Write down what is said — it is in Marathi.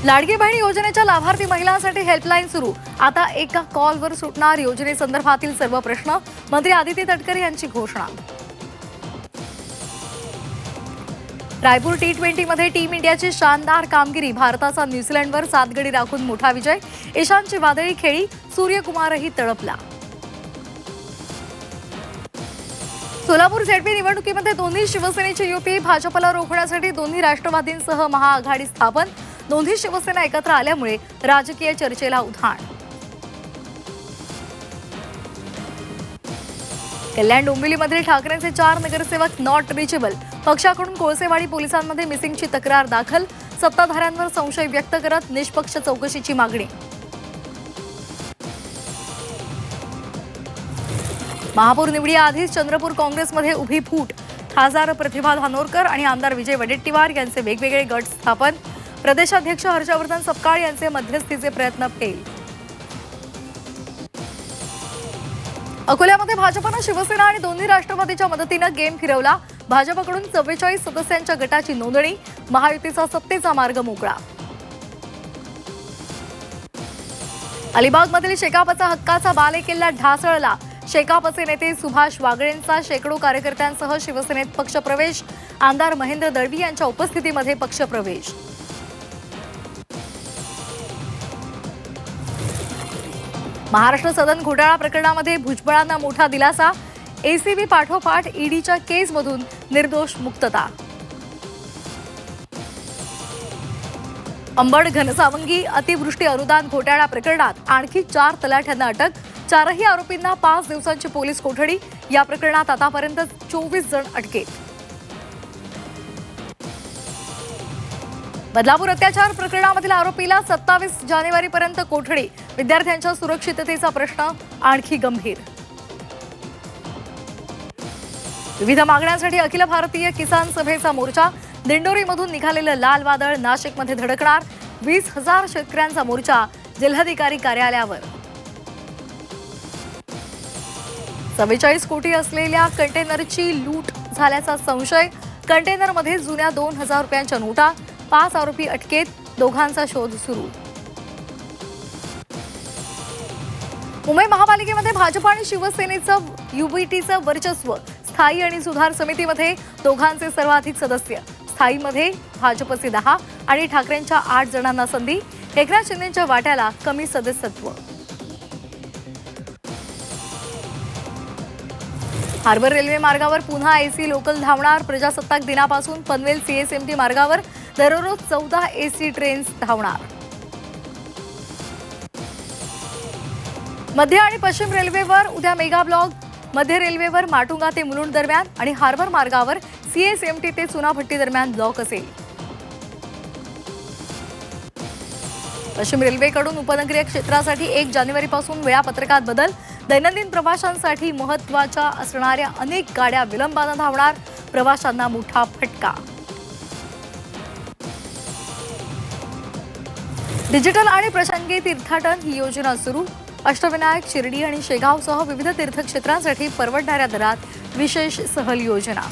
लाडकी बहीण योजनेच्या लाभार्थी महिलांसाठी हेल्पलाईन सुरू। आता एका कॉलवर सुटणार योजनेसंदर्भातील सर्व प्रश्न। मंत्री आदिती तटकरे यांची घोषणा। रायपूर T20 मध्ये टीम इंडियाची शानदार कामगिरी। भारताचा न्यूझीलंडवर 7 गडी राखून मोठा विजय। ईशानची वादळी खेळी, सूर्यकुमारही तळपला। सोलापूर ZP निवडणुकीमध्ये दोन्ही शिवसेनेचे युती। भाजपला रोखण्यासाठी दोन्ही राष्ट्रवादींसह महाआघाडी स्थापन। दोन्ही शिवसेना एकत्र आल्यामुळे राजकीय चर्चेला उधाण। कल्याण डोंबिवलीमधील ठाकरेंचे 4 नगरसेवक नॉट रिचेबल। पक्षाकडून कोळसेवाडी पोलिसांमध्ये मिसिंगची तक्रार दाखल। सत्ताधाऱ्यांवर संशय व्यक्त करत निष्पक्ष चौकशीची मागणी। महापौर निवडीआधीच चंद्रपूर काँग्रेसमध्ये उभी फूट। खासदार प्रतिभा धानोरकर आणि आमदार विजय वडेट्टीवार यांचे वेगवेगळे गट स्थापन। प्रदेशाध्यक्ष हर्षवर्धन सपकाळ यांचे मध्यस्थीचे प्रयत्न फेल। अकोल्यामध्ये भाजपने शिवसेना आणि दोन्ही राष्ट्रवादीच्या मदतीने गेम फिरवला। भाजपकडून 44 सदस्यांच्या गटाची नोंदणी। महायुतीचा सत्तेचा मार्ग मोकळा। अलिबागमधील शेकापचा हक्काचा बालेकिल्ला ढासळला। शेकापचे नेते सुभाष वागळेंचा शेकडो कार्यकर्त्यांसह शिवसेनेत पक्षप्रवेश। आमदार महेंद्र दळवी यांच्या उपस्थितीमध्ये पक्षप्रवेश। महाराष्ट्र सदन घोटाळा प्रकरणामध्ये भुजबळांना मोठा दिलासा। ACB पाठोपाठ ईडीच्या केसमधून निर्दोष मुक्तता। अंबड घनसावंगी अतिवृष्टी अनुदान घोटाळा प्रकरणात आणखी 4 तलाठ्यांना अटक। 4ही आरोपींना 5 दिवसांची पोलीस कोठडी। या प्रकरणात आतापर्यंत 24 जण अटकेत। बदलापूर अत्याचार प्रकरणामधील आरोपीला 27 जानेवारीपर्यंत कोठडी। विद्यार्थ्यांच्या सुरक्षिततेचा प्रश्न आणखी गंभीर। विविध मागण्यांसाठी अखिल भारतीय किसान सभेचा मोर्चा। दिंडोरीमधून निघालेलं लाल वादळ नाशिकमध्ये धडकणार। 20,000 शेतकऱ्यांचा मोर्चा जिल्हाधिकारी कार्यालयावर। 44 कोटी असलेल्या कंटेनरची लूट झाल्याचा संशय। कंटेनरमध्ये जुन्या 2,000 रुपयांच्या नोटा। 5 आरोपी अटकेत। दोघांचा शोध सुरू। मुंबई महापालिकेमध्ये भाजप आणि शिवसेनेचं युबीटीचं वर्चस्व। स्थायी आणि सुधार समितीमध्ये दोघांचे सर्वाधिक सदस्य। स्थायीमध्ये भाजपचे 10 आणि ठाकरेंच्या 8 जणांना संधी। एकनाथ शिंदेंच्या वाट्याला कमी सदस्यत्व। हार्बर रेल्वे मार्गावर पुन्हा AC लोकल धावणार। प्रजासत्ताक दिनापासून पनवेल CSMT मार्गावर दररोज 14 AC ट्रेन्स धावणार। मध्य आणि पश्चिम रेल्वेवर उद्या मेगा ब्लॉक। मध्य रेल्वेवर माटुंगा ते मुलुंड दरम्यान आणि हार्बर मार्गावर CSMT ते चुनाभट्टी दरम्यान ब्लॉक असेल। पश्चिम रेल्वेकडून उपनगरीय क्षेत्रासाठी 1 जानेवारीपासून वेळापत्रकात बदल। दैनंदिन प्रवाशांसाठी महत्त्वाच्या असणाऱ्या अनेक गाड्या विलंबाने धावणार। प्रवाशांना मोठा फटका। डिजिटल आणि प्रसंगी तीर्थाटन ही योजना सुरू। अष्टविनायक, शिर्डी आणि शेगावसह विविध तीर्थक्षेत्रांसाठी परवडणाऱ्या दरात विशेष सहल योजना।